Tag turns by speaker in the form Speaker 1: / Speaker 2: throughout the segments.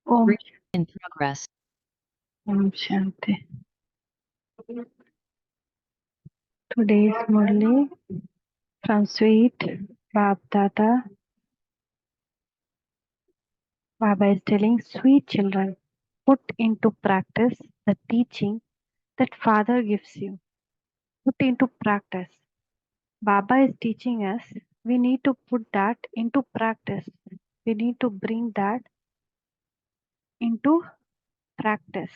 Speaker 1: Om,
Speaker 2: In progress.
Speaker 1: Om Shanti. Today's Murli from Sweet Baba. Baba is telling sweet children, put into practice the teaching that Father gives you. Put into practice. Baba is teaching us we need to put that into practice. We need to bring that into practice.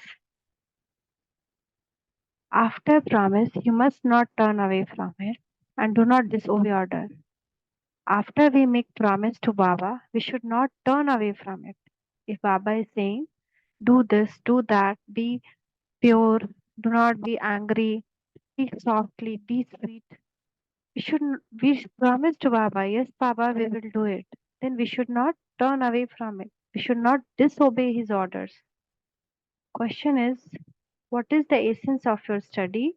Speaker 1: After promise, you must not turn away from it and do not disobey order. After we make promise to Baba, we should not turn away from it. If Baba is saying, do this, do that, be pure, do not be angry, speak softly, be sweet. We promise to Baba, yes, Baba, we will do it. Then we should not turn away from it. We should not disobey his orders. Question is, what is the essence of your study?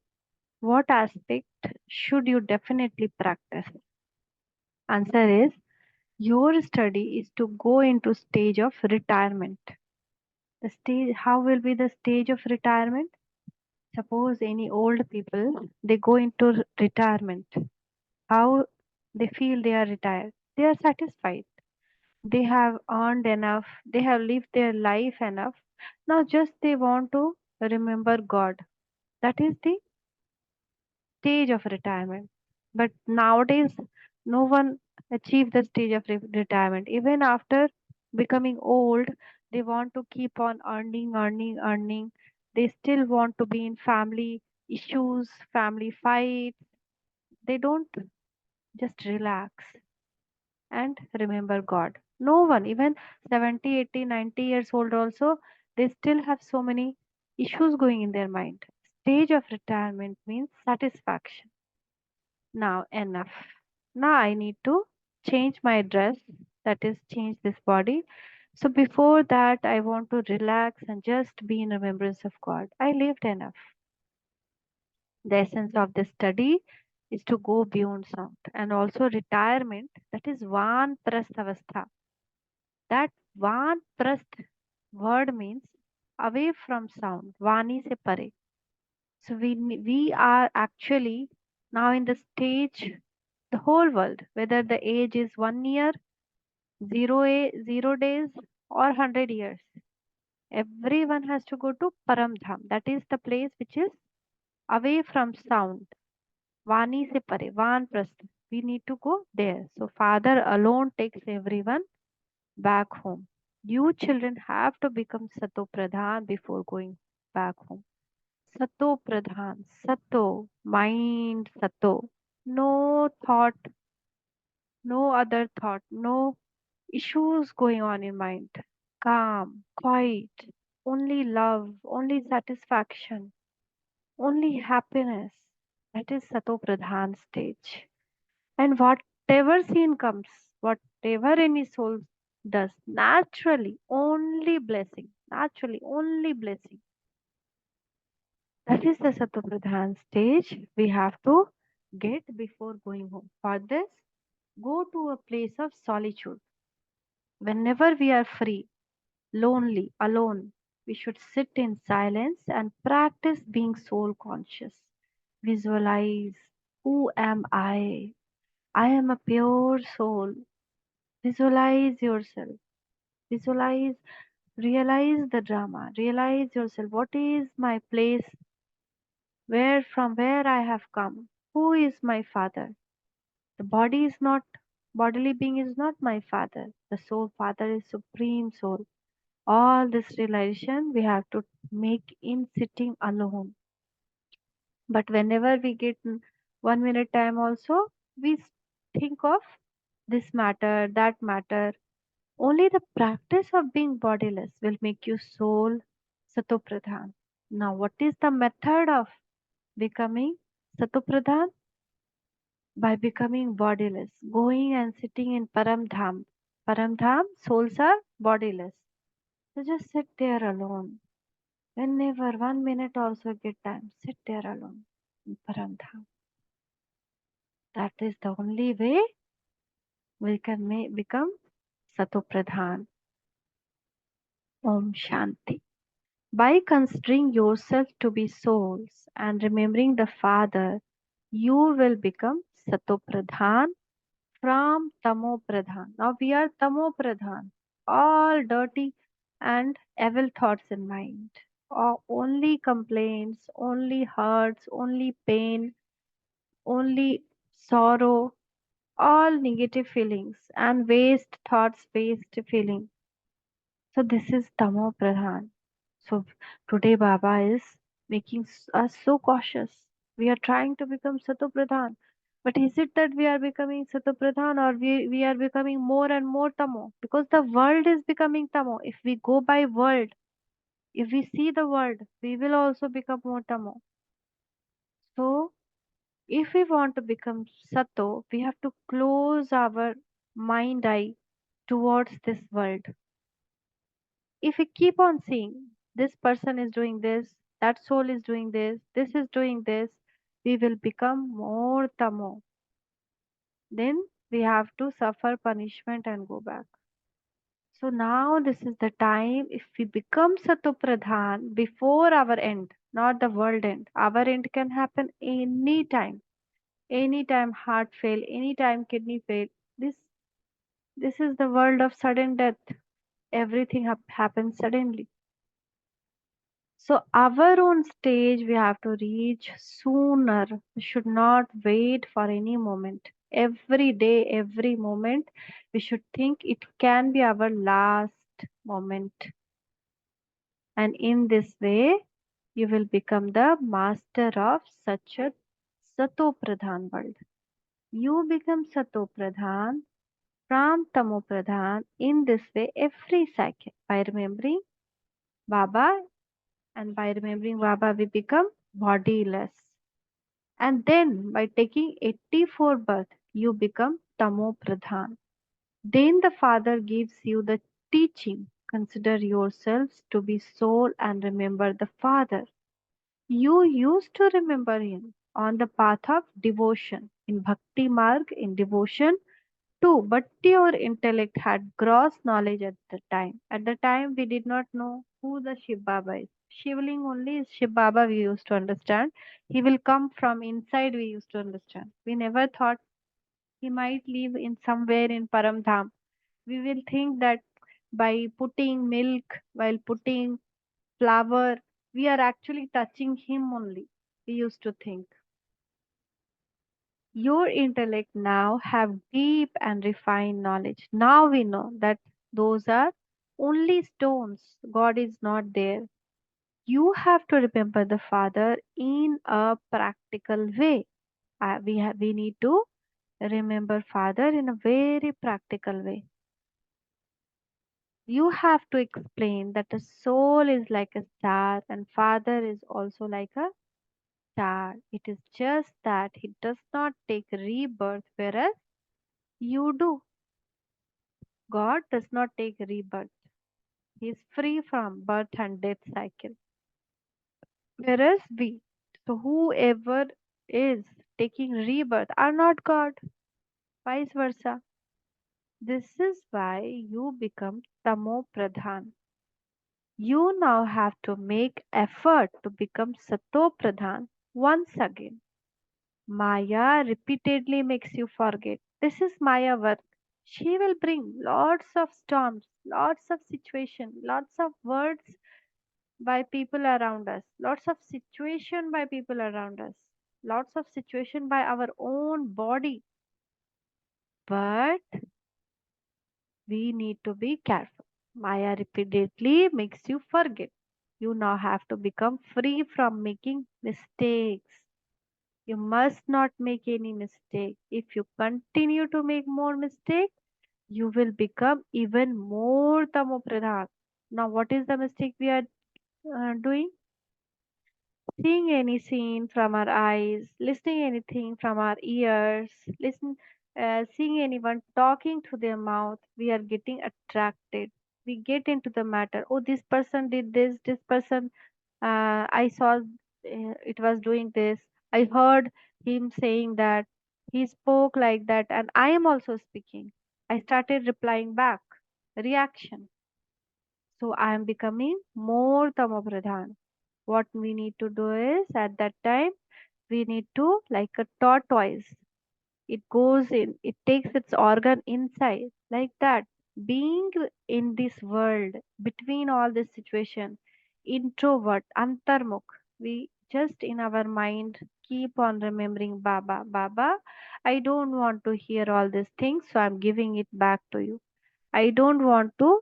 Speaker 1: What aspect should you definitely practice? Answer is, your study is to go into stage of retirement. The stage, how will be the stage of retirement? Suppose any old people, they go into retirement. How they feel they are retired? They are satisfied. They have earned enough. They have lived their life enough. Now just they want to remember God. That is the stage of retirement. But nowadays, no one achieve the stage of retirement. Even after becoming old, they want to keep on earning, earning, earning. They still want to be in family issues, family fights. They don't just relax and remember God. No one, even 70, 80, 90 years old also, they still have so many issues going in their mind. Stage of retirement means satisfaction. Now enough. Now I need to change my dress, that is, change this body. So before that, I want to relax and just be in remembrance of God. I lived enough. The essence of this study is to go beyond sound and also retirement, that is Van Prastavastha. That Van Prast word means away from sound. Vani se pare. So we are actually now in the stage, the whole world, whether the age is 1 year, 0 days, or 100 years, everyone has to go to Paramdham. That is the place which is away from sound. Vani se pare, Van Prast. We need to go there. So Father alone takes everyone back home. You children have to become satopradhan before going back home. Satopradhan, sato, mind, sato. No thought, no other thought, no issues going on in mind. Calm, quiet, only love, only satisfaction, only happiness. That is satopradhan stage. And whatever scene comes, whatever any soul does, naturally, only blessing. Naturally, only blessing. That is the Satopradhan stage we have to get before going home. For this, go to a place of solitude. Whenever we are free, lonely, alone, we should sit in silence and practice being soul conscious. Visualize, who am I? I am a pure soul. Visualize yourself. Visualize, realize the drama. Realize yourself. What is my place? From where I have come? Who is my father? The body is not, bodily being is not my father. The soul father is supreme soul. All this realization we have to make in sitting alone. But whenever we get 1 minute time also, we think of this matter, that matter. Only the practice of being bodiless will make you soul satopradhan. Now, what is the method of becoming satopradhan? By becoming bodiless, going and sitting in Paramdham. Paramdham, souls are bodiless. So just sit there alone. Whenever 1 minute also get time, sit there alone in Paramdham. That is the only way we can become satopradhan. Om Shanti. By considering yourself to be souls and remembering the Father, you will become satopradhan from tamopradhan. Now we are tamopradhan, all dirty and evil thoughts in mind, or only complaints, only hurts, only pain, only sorrow, all negative feelings and waste thoughts, waste feeling. So this is Tamo Pradhan. So today Baba is making us so cautious. We are trying to become Sato Pradhan. But is it that we are becoming Sato Pradhan, or we are becoming more and more Tamo? Because the world is becoming Tamo. If we go by world, if we see the world, we will also become more Tamo. So if we want to become Sato, we have to close our mind eye towards this world. If we keep on seeing this person is doing this, that soul is doing this is doing this, we will become more tamo. Then we have to suffer punishment and go back. So now this is the time, if we become satopradhan before our end, not the world end. Our end can happen anytime heart fail, anytime kidney fail. This is the world of sudden death. Everything happens suddenly. So our own stage we have to reach sooner. We should not wait for any moment. Every day, every moment, we should think it can be our last moment. And in this way, you will become the master of such a Sato Pradhan world. You become Sato Pradhan from Tamo Pradhan in this way every second by remembering Baba, and by remembering Baba, we become bodiless. And then by taking 84 birth, you become Tamo Pradhan. Then the Father gives you the teaching. Consider yourselves to be soul and remember the Father. You used to remember him on the path of devotion, in Bhakti Marg, in devotion too, but your intellect had gross knowledge at the time. At the time, we did not know who the Shiv Baba is. Shivling only is Shiv Baba, we used to understand. He will come from inside, we used to understand. We never thought he might live in somewhere in Paramdham. We will think that by putting milk, while putting flour, we are actually touching him only. We used to think. Your intellect now have deep and refined knowledge. Now we know that those are only stones. God is not there. You have to remember the Father in a practical way. We need to remember Father in a very practical way. You have to explain that the soul is like a star and Father is also like a star. It is just that he does not take rebirth, whereas you do. God does not take rebirth. He is free from birth and death cycle. Whereas we, so whoever is taking rebirth are not God, vice versa. This is why you become Tamo Pradhan. You now have to make effort to become Sato Pradhan once again. Maya repeatedly makes you forget. This is Maya work. She will bring lots of storms, lots of situation, lots of words by people around us, lots of situation by people around us, lots of situation by our own body. But we need to be careful. Maya repeatedly makes you forget. You now have to become free from making mistakes. You must not make any mistake. If you continue to make more mistakes, you will become even more tamopradhan. Now, what is the mistake we are doing? Seeing any scene from our eyes, listening anything from our ears, seeing anyone talking through their mouth, we are getting attracted. We get into the matter. Oh, this person did this. This person, I saw it was doing this. I heard him saying that. He spoke like that, and I am also speaking. I started replying back. Reaction. So I am becoming more tamopradhan. What we need to do is at that time we need to like a tortoise. It goes in, it takes its organ inside like that. Being in this world between all this situation, introvert, antarmukh, we just in our mind keep on remembering Baba. Baba, I don't want to hear all these things, so I'm giving it back to you. I don't want to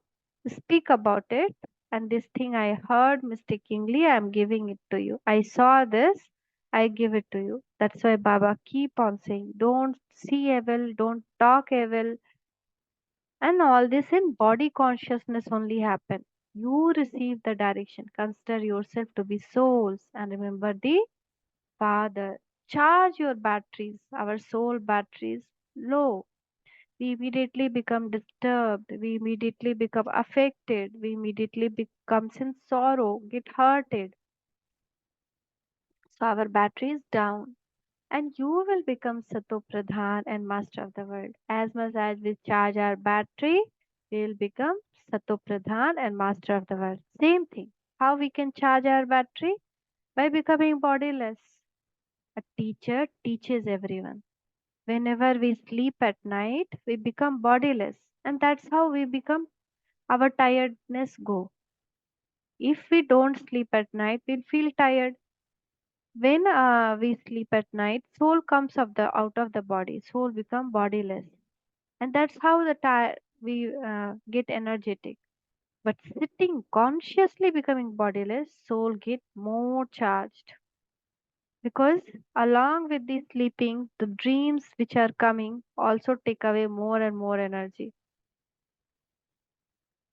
Speaker 1: speak about it. And this thing I heard mistakenly, I'm giving it to you. I saw this, I give it to you. That's why Baba keep on saying, don't see evil, don't talk evil. And all this in body consciousness only happen. You receive the direction. Consider yourself to be souls and remember the Father. Charge your batteries, our soul batteries low. We immediately become disturbed, we immediately become affected, we immediately becomes in sorrow, get hurted. So our battery is down and you will become satopradhan and master of the world. As much as we charge our battery, we will become satopradhan and master of the world. Same thing. How we can charge our battery? By becoming bodiless. A teacher teaches everyone. Whenever we sleep at night, we become bodiless. And that's how we become our tiredness go. If we don't sleep at night, we'll feel tired. When we sleep at night, soul comes out of the body. Soul become bodiless, and that's how we get energetic. But sitting consciously becoming bodiless, soul get more charged because along with the sleeping, the dreams which are coming also take away more and more energy.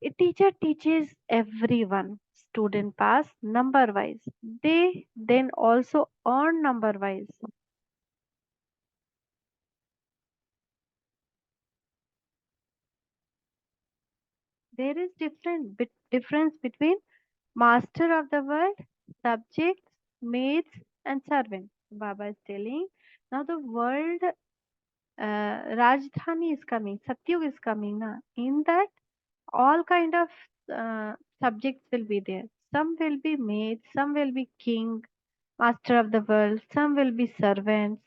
Speaker 1: A teacher teaches everyone. Student pass number wise. They then also earn number wise. There is difference between master of the world, subjects, maids, and servants. Baba is telling now the world Rajdhani is coming, Satyug is coming. Na? In that all kind of subjects will be there. Some will be maids, some will be king, master of the world, some will be servants,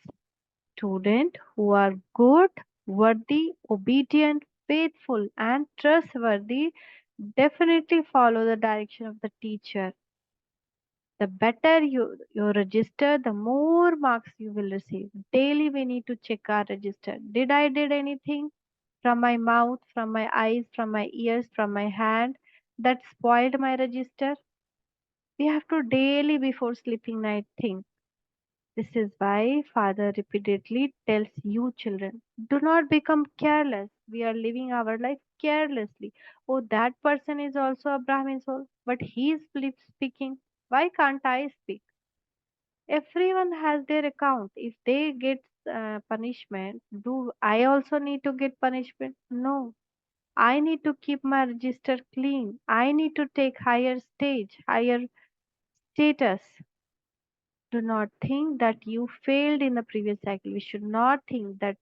Speaker 1: student who are good, worthy, obedient, faithful, and trustworthy definitely follow the direction of the teacher. The better you register, the more marks you will receive. Daily we need to check our register. Did I did anything from my mouth, from my eyes, from my ears, from my hand that spoiled my register? We have to daily before sleeping night think. This is why Father repeatedly tells you children, do not become careless. We are living our life carelessly. Oh, that person is also a Brahmin soul, but he is speaking. Why can't I speak? Everyone has their account. If they get punishment, do I also need to get punishment? No. I need to keep my register clean. I need to take higher stage, higher status. Do not think that you failed in the previous cycle. We should not think that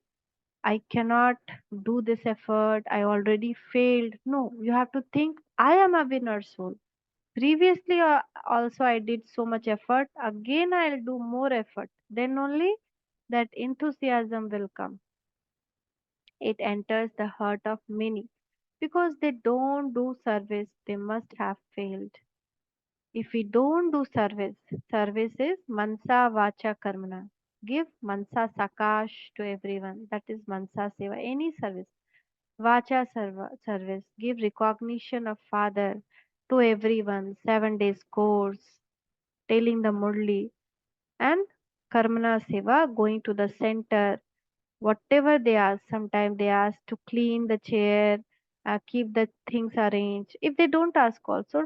Speaker 1: I cannot do this effort. I already failed. No, you have to think I am a winner soul. Previously, also I did so much effort. Again, I'll do more effort. Then only that enthusiasm will come. It enters the heart of many because they don't do service. They must have failed. If we don't do service, service is mansa vacha karmana. Give mansa sakash to everyone. That is mansa seva. Any service. Vacha service. Give recognition of Father to everyone. 7 days course. Telling the Murli. And karmana seva. Going to the center. Whatever they ask. Sometimes they ask to clean the chair. Keep the things arranged. If they don't ask also,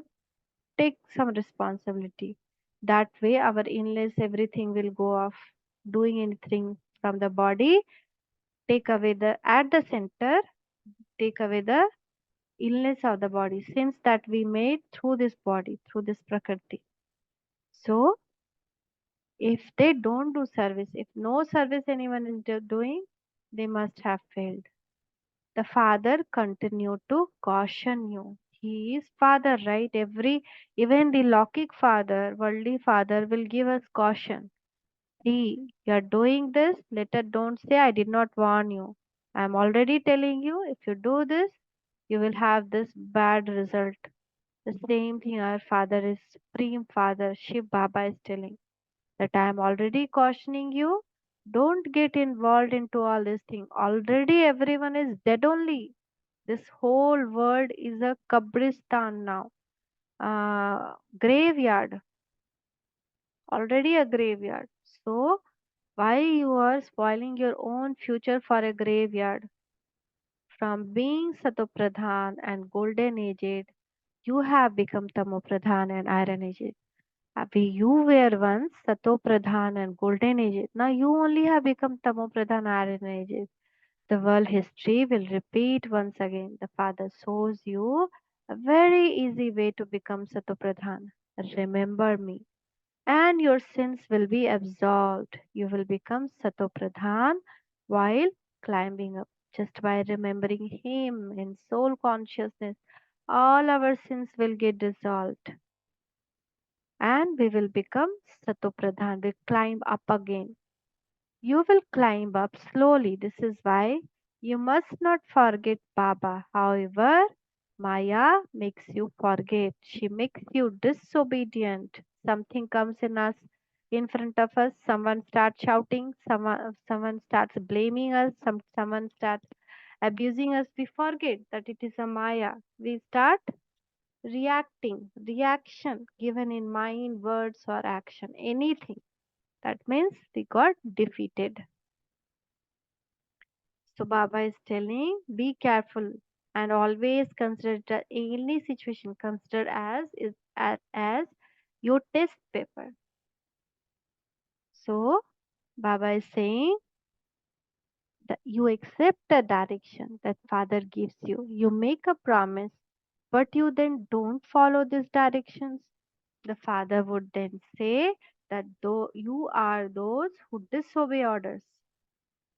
Speaker 1: take some responsibility. That way, our illness, everything will go off. Doing anything from the body, take away the at the center, take away the illness of the body, since that we made through this body, through this prakriti. So, if they don't do service, if no service anyone is doing, they must have failed. The father continued to caution you. He is father, right? Even the Lokik father, worldly father, will give us caution. See, you're doing this. Later, don't say, I did not warn you. I'm already telling you, if you do this, you will have this bad result. The same thing our father is Supreme Father, Shiv Baba is telling that I am already cautioning you. Don't get involved into all this thing. Already everyone is dead only. This whole world is a Kabristan now. Graveyard. Already a graveyard. So why you are spoiling your own future for a graveyard? From being Satopradhan and Golden Aged, you have become Tamopradhan and Iron Aged. You were once Satopradhan and Golden Aged. Now you only have become Tamopradhan Iron Aged. The world history will repeat once again. The Father shows you a very easy way to become Satopradhan. Remember me and your sins will be absolved. You will become Satopradhan while climbing up. Just by remembering Him in soul consciousness, all our sins will get dissolved and we will become Satopradhan. We climb up again. You will climb up slowly. This is why you must not forget Baba. However, Maya makes you forget. She makes you disobedient. Something comes in front of us. Someone starts shouting. Someone starts blaming us. Someone starts abusing us. We forget that it is a Maya. We start reacting. Reaction given in mind, words, or action. Anything. That means we got defeated. So Baba is telling, be careful and always consider any situation consider as your test paper. So Baba is saying that you accept the direction that Father gives you. You make a promise, but you then don't follow these directions. The Father would then say that though you are those who disobey orders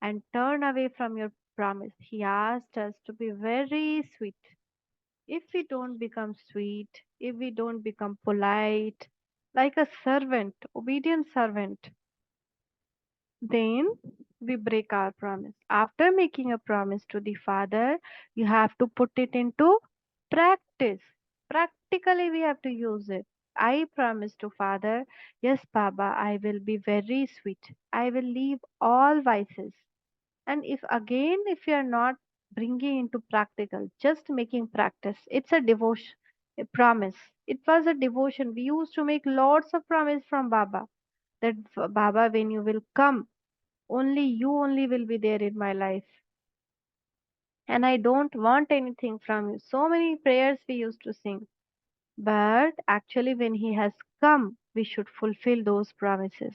Speaker 1: and turn away from your promise. He asked us to be very sweet. If we don't become sweet, if we don't become polite, like a servant, obedient servant, then we break our promise. After making a promise to the Father, you have to put it into practice. Practically, we have to use it. I promise to Father, yes, Baba, I will be very sweet. I will leave all vices. And if you are not bringing into practical, just making practice, it's a devotion, a promise. It was a devotion. We used to make lots of promise from Baba that Baba, when you will come, only you only will be there in my life. And I don't want anything from you. So many prayers we used to sing. But actually, when He has come, we should fulfill those promises.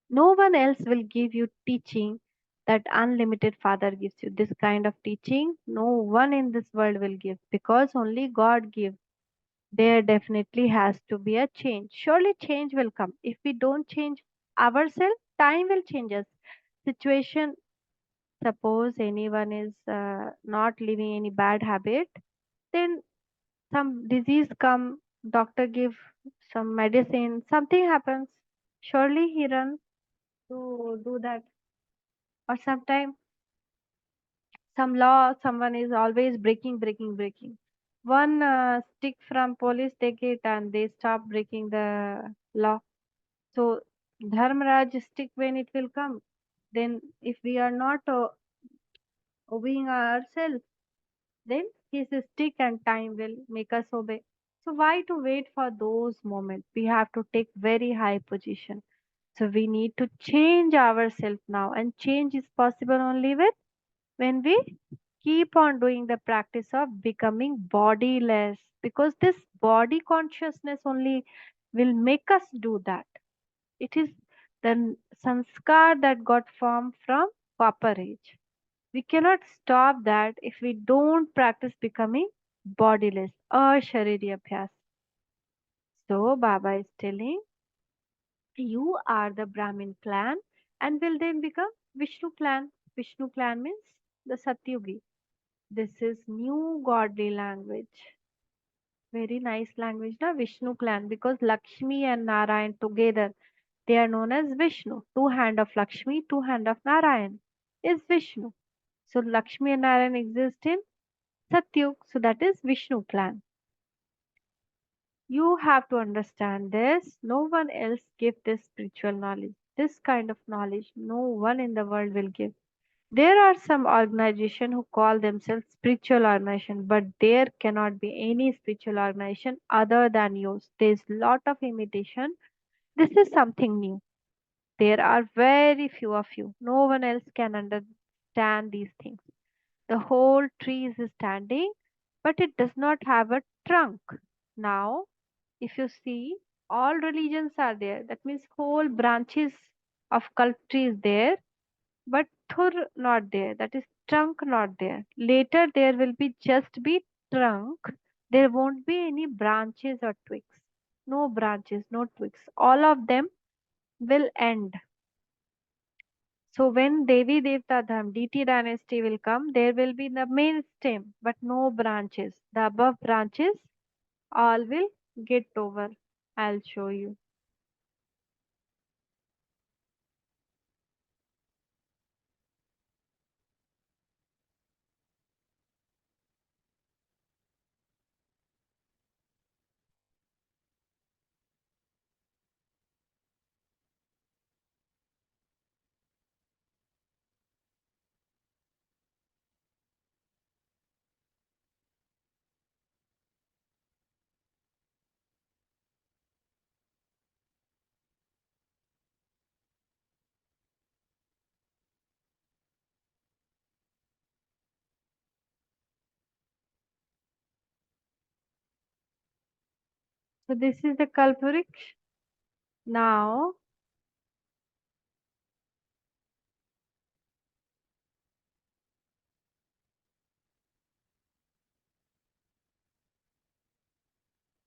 Speaker 1: No one else will give you teaching that unlimited Father gives you. This kind of teaching, no one in this world will give because only God gives. There definitely has to be a change. Surely change will come. If we don't change ourselves, time will change us. Situation, suppose anyone is not living any bad habit, then some disease come, doctor give some medicine, something happens. Surely he run to do that. Or sometime some law someone is always breaking. One stick from police take it and they stop breaking the law. So dharmaraj stick when it will come, then if we are not obeying ourselves, then his stick and time will make us obey. So why to wait for those moments? We have to take very high position. So we need to change ourselves now, and change is possible only with when we keep on doing the practice of becoming bodiless, because this body consciousness only will make us do that. It is the sanskar that got formed from copper age. We cannot stop that if we don't practice becoming bodiless or shariri abhyas. So Baba is telling you are the Brahmin clan and will then become Vishnu clan. Vishnu clan means the Satyugi. This is new godly language. Very nice language, na Vishnu clan, because Lakshmi and Narayan together, they are known as Vishnu. Two hand of Lakshmi, two hand of Narayan is Vishnu. So Lakshmi and Narayan exist in Satyug, so that is Vishnu clan. You have to understand this. No one else give this spiritual knowledge. This kind of knowledge no one in the world will give. There are some organizations who call themselves spiritual organization, but there cannot be any spiritual organization other than yours. There's lot of imitation. This is something new. There are very few of you. No one else can understand these things. The whole tree is standing, but it does not have a trunk. Now, if you see, all religions are there. That means whole branches of cult tree is there, but thur not there. That is trunk not there. Later there will be just be trunk. There won't be any branches or twigs. No branches, no twigs. All of them will end. So when Devi Devta Dham, DT dynasty will come, there will be the main stem, but no branches. The above branches all will get over. I'll show you. So this is the Kalpavriksha. Now,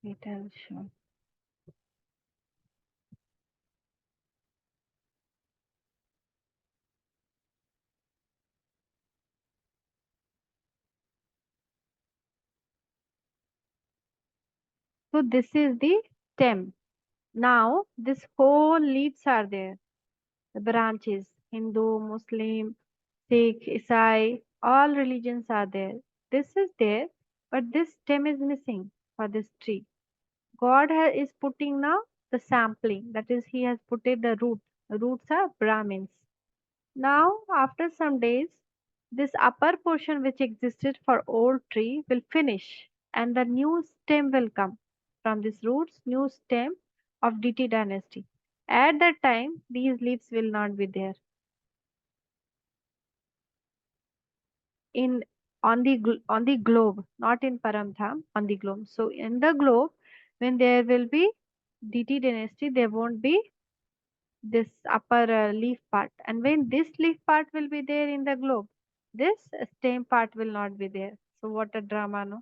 Speaker 1: wait, I'll show. So this is the stem. Now, this whole leaves are there. The branches, Hindu, Muslim, Sikh, Isai, all religions are there. This is there, but this stem is missing for this tree. Is putting now the sampling. That is, He has put it the root. The roots are Brahmins. Now, after some days, this upper portion which existed for old tree will finish, and the new stem will come from this roots, new stem of DT dynasty. At that time, these leaves will not be there. In on the globe, not in Paramdham, on the globe. So in the globe, when there will be DT dynasty, there won't be this upper leaf part, and when this leaf part will be there in the globe, this stem part will not be there. So what a drama, no?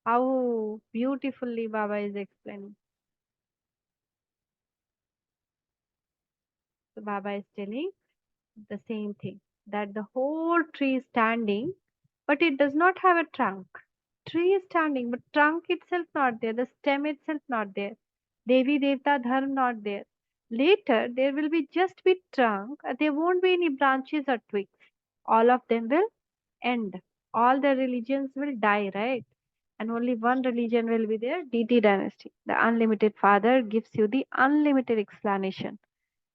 Speaker 1: How beautifully Baba is explaining. So Baba is telling the same thing, that the whole tree is standing, but it does not have a trunk. Tree is standing, but trunk itself not there, the stem itself not there, Devi Devta Dharma not there. Later there will be just be trunk, there won't be any branches or twigs. All of them will end. All the religions will die, right? And only one religion will be there, DT dynasty. The unlimited father gives you the unlimited explanation.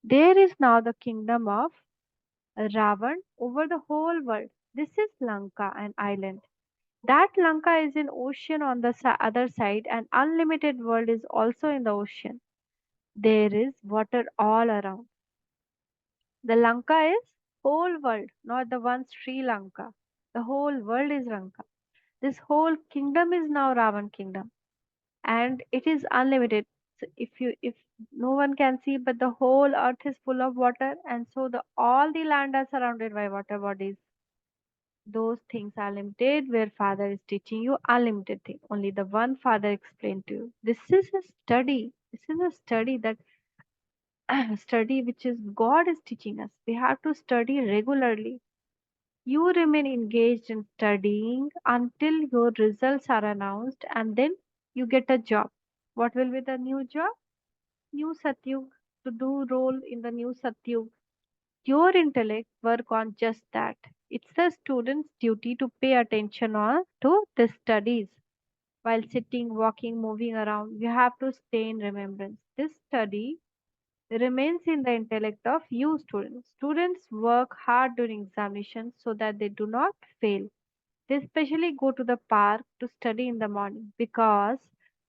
Speaker 1: There is now the kingdom of Ravan over the whole world. This is Lanka, an island. That Lanka is in ocean on the other side, and unlimited world is also in the ocean. There is water all around. The Lanka is whole world, not the one Sri Lanka. The whole world is Lanka. This whole kingdom is now Ravan kingdom, and it is unlimited. So if no one can see, but the whole earth is full of water, and so the all the land are surrounded by water bodies. Those things are limited, where Father is teaching you unlimited thing. Only the one Father explained to you. This is a study. This is a study that study which is God is teaching us. We have to study regularly. You remain engaged in studying until your results are announced and then you get a job. What will be the new job? New Satyug. To do role in the new Satyug. Your intellect work on just that. It's the student's duty to pay attention on to the studies while sitting, walking, moving around. You have to stay in remembrance. This study remains in the intellect of you students. Students work hard during examinations so that they do not fail. They especially go to the park to study in the morning because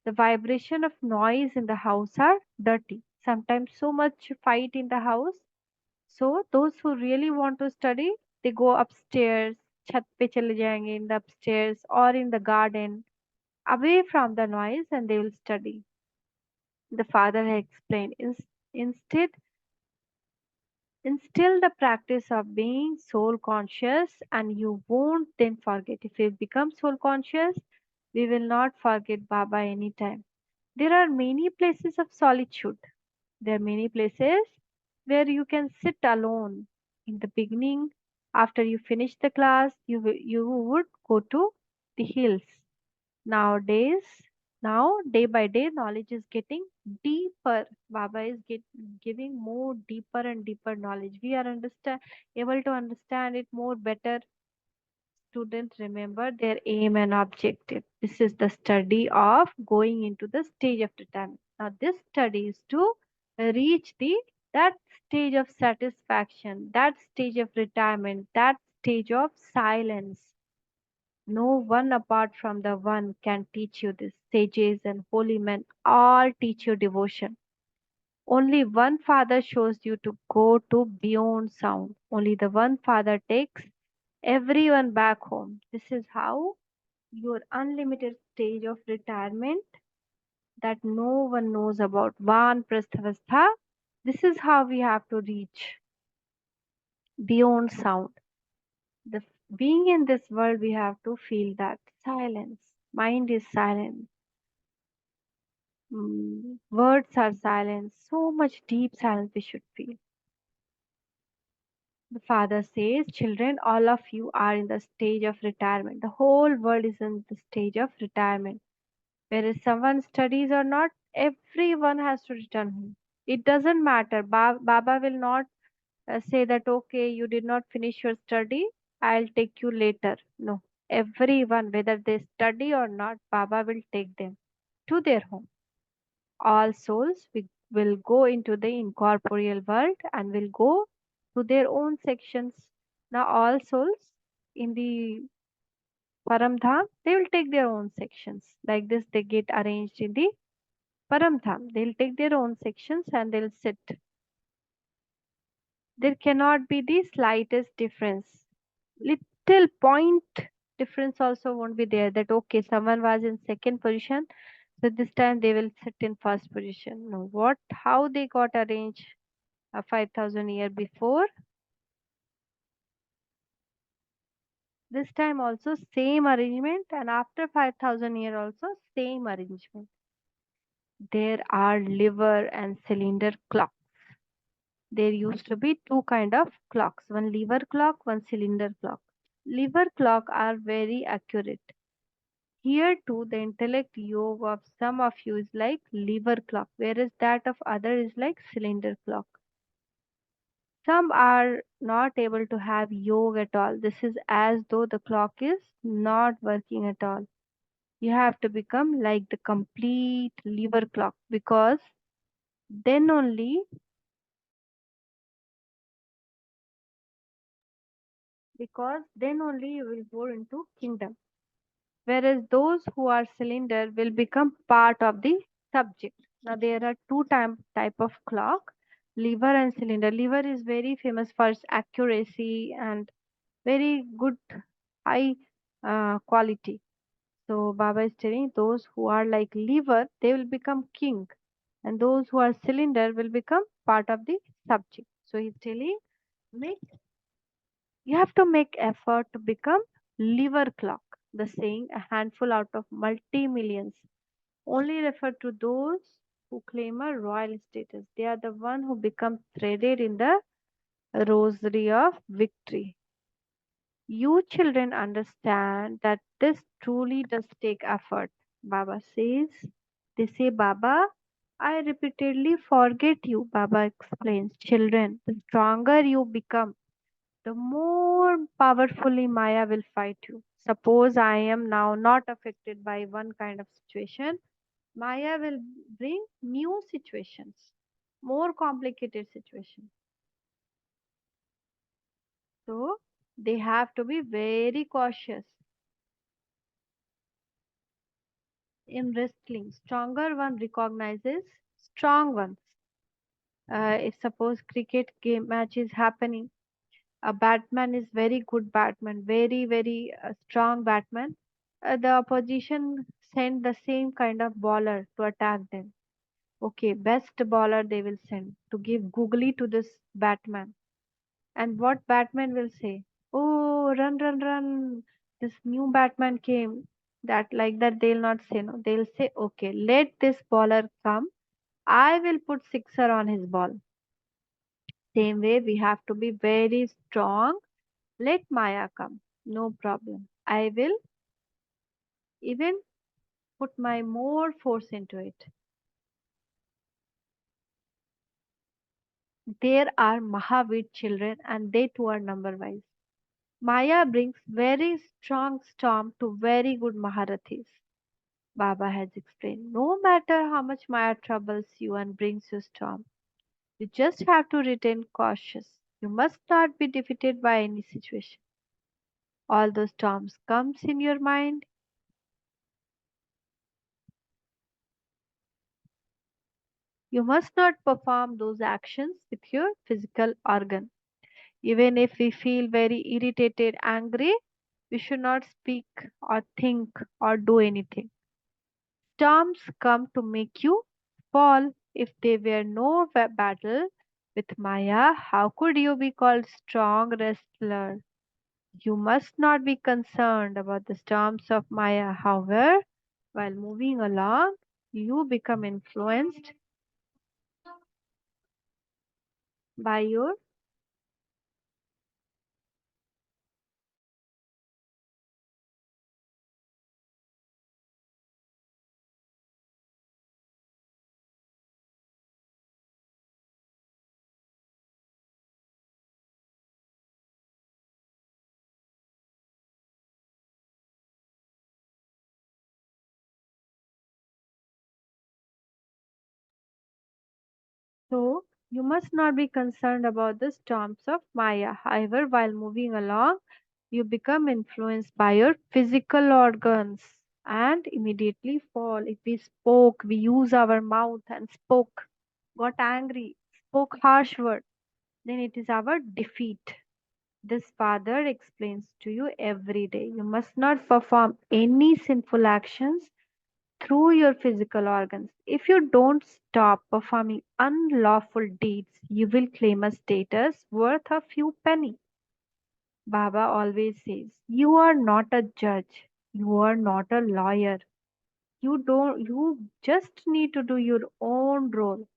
Speaker 1: the vibration of noise in the house are dirty. Sometimes so much fight in the house. So those who really want to study, they go upstairs, छत पे चले जाएंगे in the upstairs or in the garden, away from the noise, and they will study. The father had explained. Instead, instill the practice of being soul conscious, and you won't then forget. If we become soul conscious, we will not forget Baba anytime. There are many places of solitude. There are many places where you can sit alone. In the beginning, after you finish the class, you would go to the hills. Nowadays, now day by day, knowledge is getting deeper. Baba is giving more deeper and deeper knowledge. We are able to understand it more better. Students remember their aim and objective. This is the study of going into the stage of retirement. Now, this study is to reach the that stage of satisfaction, that stage of retirement, that stage of silence. No one apart from the one can teach you this. Sages and holy men all teach you devotion. Only one Father shows you to go to beyond sound. Only the one Father takes everyone back home. This is how your unlimited stage of retirement that no one knows about. Van Prasthavastha. This is how we have to reach beyond sound. The being in this world, we have to feel that silence. Mind is silent. Words are silent. So much deep silence we should feel. The father says, children, all of you are in the stage of retirement. The whole world is in the stage of retirement. Whether someone studies or not, everyone has to return home. It doesn't matter. Baba will not say that, okay, you did not finish your study, I'll take you later. No. Everyone, whether they study or not, Baba will take them to their home. All souls will go into the incorporeal world and will go to their own sections. Now, all souls in the Paramdham, they will take their own sections. Like this, they get arranged in the Paramdham. They'll take their own sections and they'll sit. There cannot be the slightest difference. Little point difference also won't be there. That okay, someone was in second position, so this time they will sit in first position. No, what? How they got arranged 5,000 year before? This time also same arrangement, and after 5,000 year also same arrangement. There are liver and cylinder clocks. There used to be two kind of clocks, one lever clock, one cylinder clock. Lever clock are very accurate. Here too, the intellect yoga of some of you is like lever clock, whereas that of other is like cylinder clock. Some are not able to have yoga at all. This is as though the clock is not working at all. You have to become like the complete lever clock then only because then only you will go into kingdom. Whereas those who are cylinder will become part of the subject. Now there are type of clock, lever and cylinder. Lever is very famous for its accuracy and very good high quality. So Baba is telling those who are like lever, they will become king, and those who are cylinder will become part of the subject. So he's telling, make you have to make effort to become liver clock. The saying, a handful out of multi millions, only refer to those who claim a royal status. They are the one who become threaded in the rosary of victory. You children understand that this truly does take effort. Baba says, they say, Baba, I repeatedly forget you. Baba explains, children, the stronger you become, the more powerfully Maya will fight you. Suppose I am now not affected by one kind of situation, Maya will bring new situations, more complicated situations. So they have to be very cautious. In wrestling, stronger one recognizes strong ones. If suppose cricket game match is happening, a batman is very good batman, very strong batman. The opposition send the same kind of bowler to attack them. Okay, best bowler they will send to give googly to this batman. And what Batman will say? Oh, run, run, run. This new Batman came. That like that they'll not say no. They'll say, okay, let this bowler come. I will put sixer on his ball. Same way we have to be very strong. Let Maya come. No problem. I will even put my more force into it. There are Mahavir children and they too are number wise. Maya brings very strong storm to very good Maharathis. Baba has explained. No matter how much Maya troubles you and brings you storm, you just have to retain cautious. You must not be defeated by any situation. All those storms comes in your mind. You must not perform those actions with your physical organ. Even if we feel very irritated, angry, we should not speak or think or do anything. Storms come to make you fall. If there were no battle with Maya, how could you be called strong wrestler? You must not be concerned about the storms of Maya. However, while moving along, you become influenced by your so you must not be concerned about the storms of Maya. However, while moving along, you become influenced by your physical organs and immediately fall. If we spoke, we use our mouth and spoke, got angry, spoke harsh word, then it is our defeat. This father explains to you every day. You must not perform any sinful actions through your physical organs. If you don't stop performing unlawful deeds, you will claim a status worth a few penny. Baba always says, you are not a judge, you are not a lawyer. You just need to do your own role.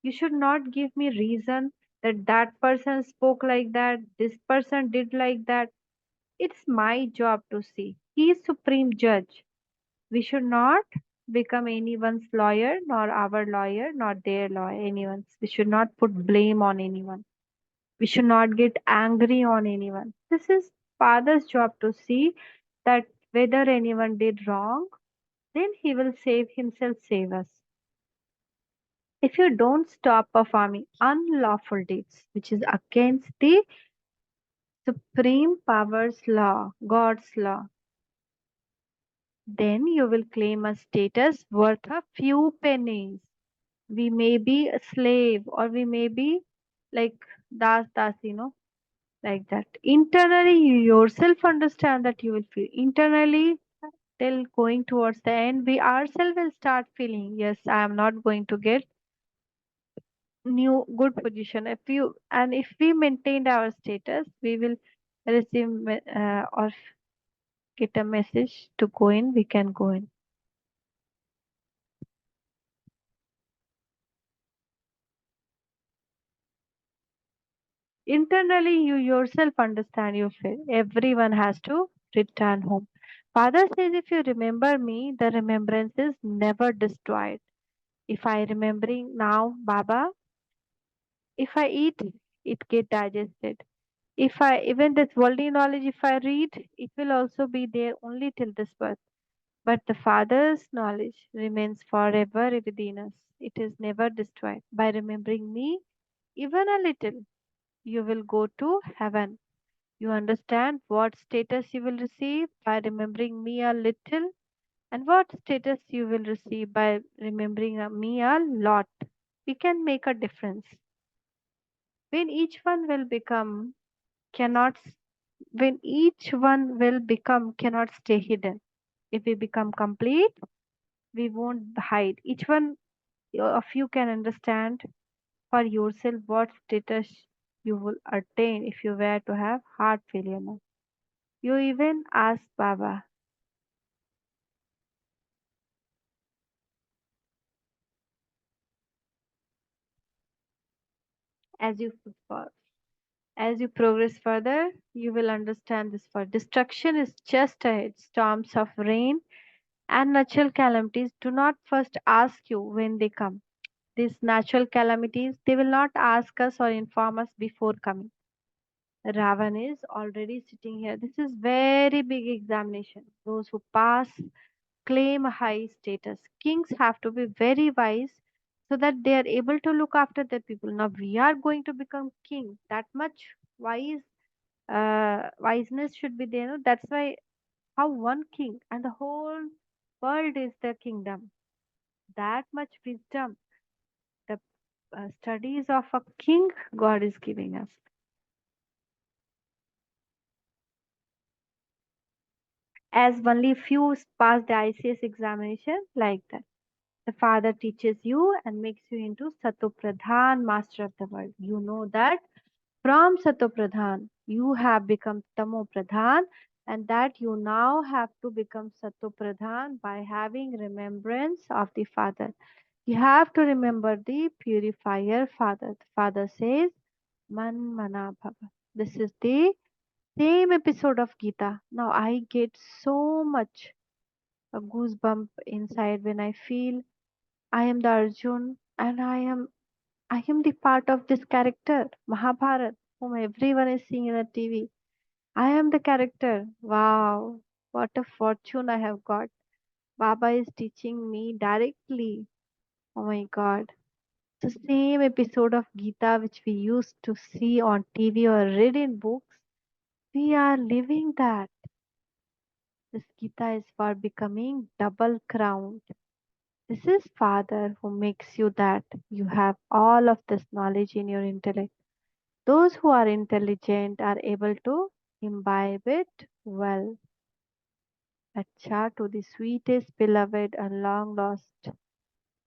Speaker 1: You should not give me reason that that person spoke like that, this person did like that. It's my job to see. He is supreme judge. We should not become anyone's lawyer, nor our lawyer, nor their lawyer, anyone's. We should not put blame on anyone. We should not get angry on anyone. This is Father's job to see that whether anyone did wrong, then he will save himself, save us. If you don't stop performing unlawful deeds, which is against the supreme power's law, God's law, then you will claim a status worth a few pennies. We may be a slave or we may be like das, like that. Internally, you yourself understand that you will feel. Internally, till going towards the end, we ourselves will start feeling, yes, I am not going to get new good position. If we maintained our status, we will receive or get a message to go in, we can go in. Internally, you yourself understand your fate. Everyone has to return home. Father says, if you remember me, the remembrance is never destroyed. If I remembering now, Baba, if I eat, it get digested. If I even this worldly knowledge, if I read, it will also be there only till this birth. But the Father's knowledge remains forever within us. It is never destroyed. By remembering me, even a little, you will go to heaven. You understand what status you will receive by remembering me a little, and what status you will receive by remembering me a lot. We can make a difference. When each one will become cannot when each one will become cannot stay hidden. If we become complete, we won't hide. Each one of you can understand for yourself what status you will attain if you were to have heart failure now. You even ask Baba, as you as you progress further, you will understand this. For destruction is just ahead. Storms of rain and natural calamities do not first ask you when they come. These natural calamities, they will not ask us or inform us before coming. Ravan is already sitting here. This is very big examination. Those who pass claim a high status. Kings have to be very wise so that they are able to look after their people. Now we are going to become king. That much wiseness should be there. No? That's why how one king and the whole world is the kingdom. That much wisdom, the studies of a king, God is giving us. As only few pass the ICS examination like that. The Father teaches you and makes you into satopradhan, master of the world. You know that from satopradhan you have become tamopradhan, and that you now have to become satopradhan by having remembrance of the Father. You have to remember the purifier Father. The Father says, Man mana bhava. This is the same episode of Gita. Now I get so much a goosebump inside when I feel I am the Arjun and I am the part of this character, Mahabharat, whom everyone is seeing in the TV. I am the character. Wow, what a fortune I have got. Baba is teaching me directly. Oh my God. The same episode of Gita which we used to see on TV or read in books, we are living that. This Gita is for becoming double crowned. This is Father who makes you that you have all of this knowledge in your intellect. Those who are intelligent are able to imbibe it well. Acha to the sweetest beloved and long lost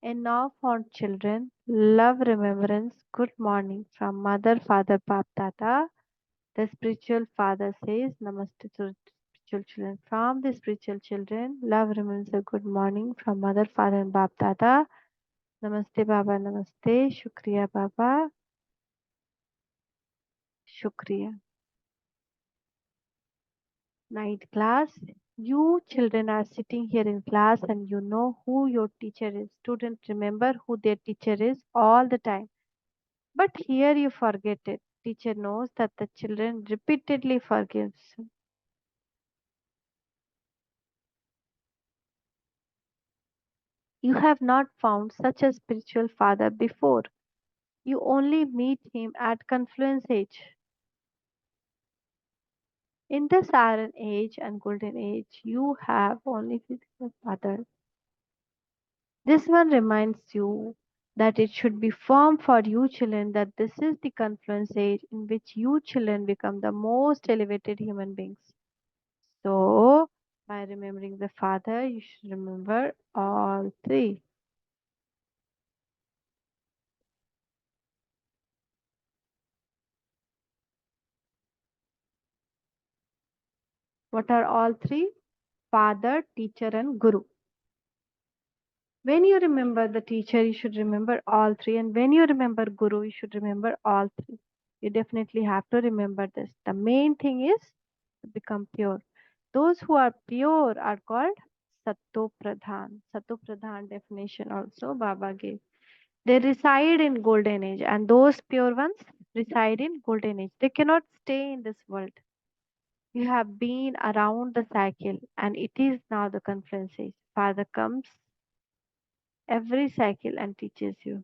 Speaker 1: and now found children, love remembrance, good morning from Mother, Father, Bap Tata. The spiritual father says, Namaste to spiritual children. From the spiritual children, love remembrance, a good morning from Mother, Father, and Bap Tata. Namaste Baba, Namaste. Shukriya Baba, Shukriya. Night class. You children are sitting here in class and you know who your teacher is. Students remember who their teacher is all the time. But here you forget it. Teacher knows that the children repeatedly forgives. You have not found such a spiritual father before. You only meet him at confluence age. In this iron age and golden age, you have only physical father. This one reminds you that it should be firm for you children that this is the confluence age in which you children become the most elevated human beings. So, by remembering the Father, you should remember all three. What are all three? Father, teacher, and Guru. When you remember the teacher, you should remember all three. And when you remember Guru, you should remember all three. You definitely have to remember this. The main thing is to become pure. Those who are pure are called satopradhan. Satopradhan definition also Baba gave. They reside in golden age, and those pure ones reside in golden age. They cannot stay in this world. You have been around the cycle, and it is now the conference age. Father comes every cycle and teaches you.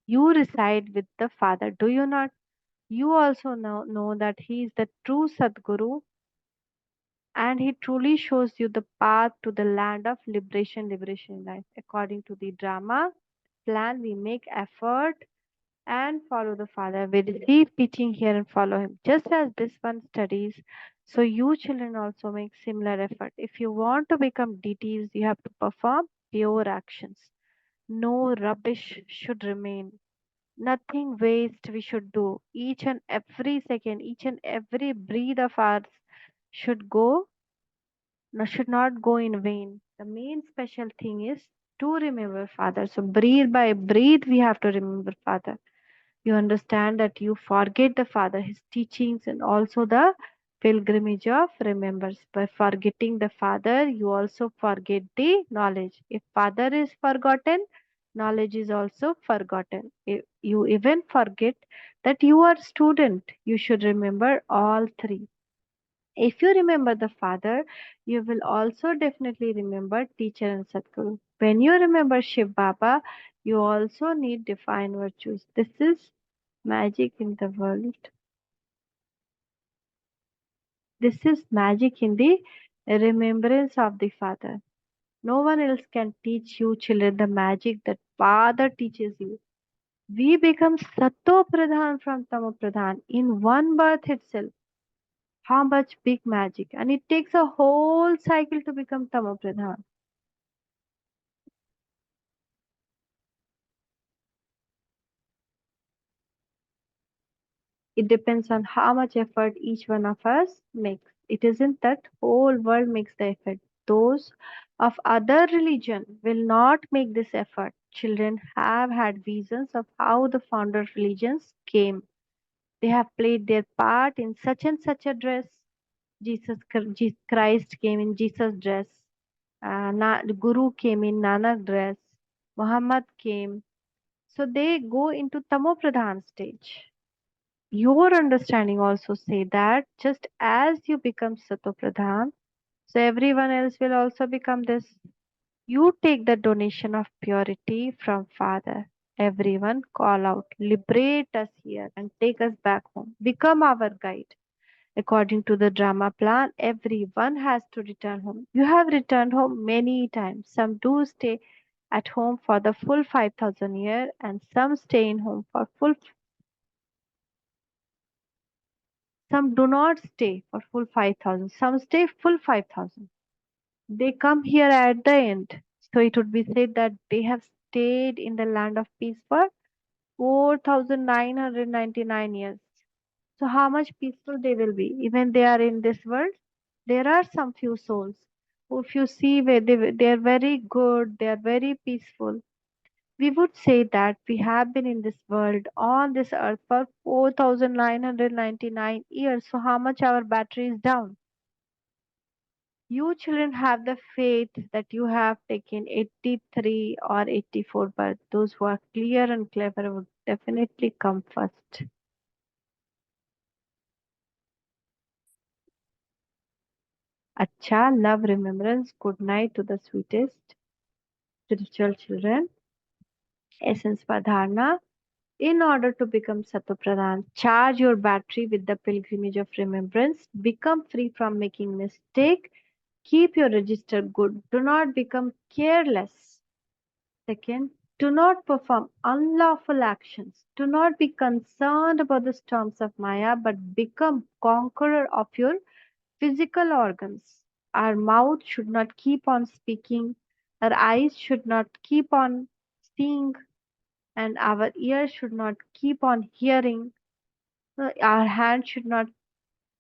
Speaker 1: You reside with the Father, do you not? You also know that He is the true Sadguru, and He truly shows you the path to the land of liberation in life. According to the drama plan, we make effort and follow the Father. We receive teaching here and follow Him. Just as this one studies, so you children also make similar effort. If you want to become deities, you have to perform pure actions. No rubbish should remain. Nothing waste we should do. Each and every second, each and every breath of ours should go, no, should not go in vain. The main special thing is to remember Father. So breathe by breathe, we have to remember Father. You understand that you forget the Father, His teachings, and also the pilgrimage of remembrance. By forgetting the Father, you also forget the knowledge. If Father is forgotten, knowledge is also forgotten. If you even forget that you are student, you should remember all three. If you remember the Father, you will also definitely remember teacher and Sadguru. When you remember Shiv Baba, you also need divine virtues. This is magic in the world. This is magic in the remembrance of the Father. No one else can teach you, children, the magic that Father teaches you. We become Sato Pradhan from Tamo Pradhan in one birth itself. How much big magic! And it takes a whole cycle to become Tamo Pradhan. It depends on how much effort each one of us makes. It isn't that whole world makes the effort. Those of other religion will not make this effort. Children have had visions of how the founder religions came. They have played their part in such and such a dress. Christ came in Jesus dress. The Guru came in Nanak dress. Muhammad came. So they go into Tamo Pradhan stage. Your understanding also say that just as you become Satopradhan, so everyone else will also become this. You take the donation of purity from Father. Everyone call out, liberate us here and take us back home. Become our guide. According to the drama plan, everyone has to return home. You have returned home many times. Some do stay at home for the full 5,000 year and some stay in home for full. Some do not stay for full 5,000. Some stay full 5,000. They come here at the end. So it would be said that they have stayed in the land of peace for 4,999 years. So how much peaceful they will be, even they are in this world. There are some few souls who, if you see, where they are very good, they are very peaceful. We would say that we have been in this world on this earth for 4,999 years. So how much our battery is down? You children have the faith that you have taken 83 or 84 birth. Those who are clear and clever would definitely come first. Acha, love, remembrance, good night to the sweetest spiritual children. Essence for dharna. In order to become satopradhan, charge your battery with the pilgrimage of remembrance. Become free from making mistake. Keep your register good. Do not become careless. Second, do not perform unlawful actions. Do not be concerned about the storms of Maya, but become conqueror of your physical organs. Our mouth should not keep on speaking, our eyes should not keep on seeing, and our ears should not keep on hearing. Our hand should not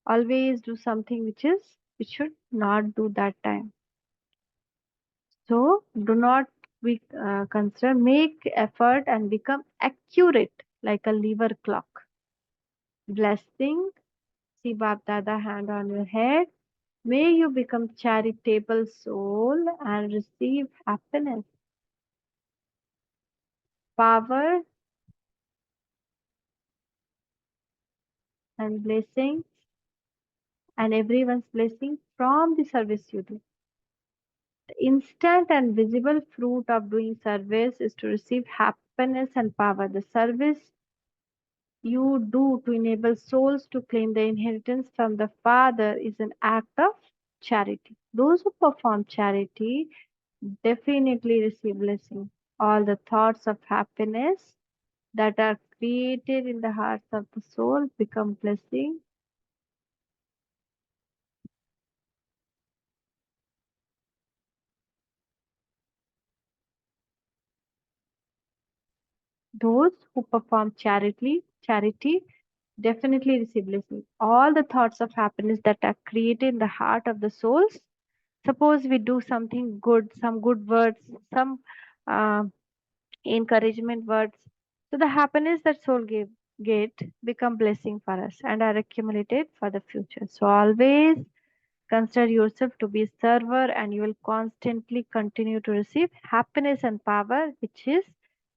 Speaker 1: always do something which is We should not do that time. So do not be consider, make effort and become accurate like a lever clock. Blessing, see Bab Dada hand on your head. May you become charitable soul and receive happiness, power and blessings and everyone's blessing from the service you do. The instant and visible fruit of doing service is to receive happiness and power. The service you do to enable souls to claim the inheritance from the Father is an act of charity. Those who perform charity definitely receive blessing. All the thoughts of happiness that are created in the hearts of the soul become blessing. Those who perform charity definitely receive blessing. All the thoughts of happiness that are created in the heart of the souls. Suppose we do something good, some good words, some uh, encouragement words. So the happiness that soul get become blessing for us and are accumulated for the future. So always consider yourself to be a server and you will constantly continue to receive happiness and power, which is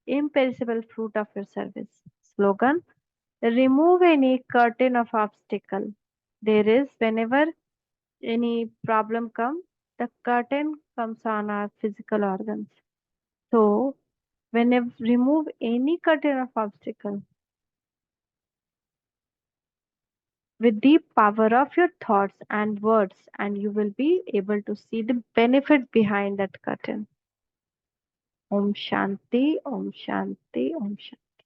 Speaker 1: imperishable fruit of your service. Slogan: remove any curtain of obstacle. There is whenever any problem comes, the curtain comes on our physical organs. So whenever remove any curtain of obstacle with the power of your thoughts and words, and you will be able to see the benefit behind that curtain. Om Shanti, Om Shanti, Om Shanti.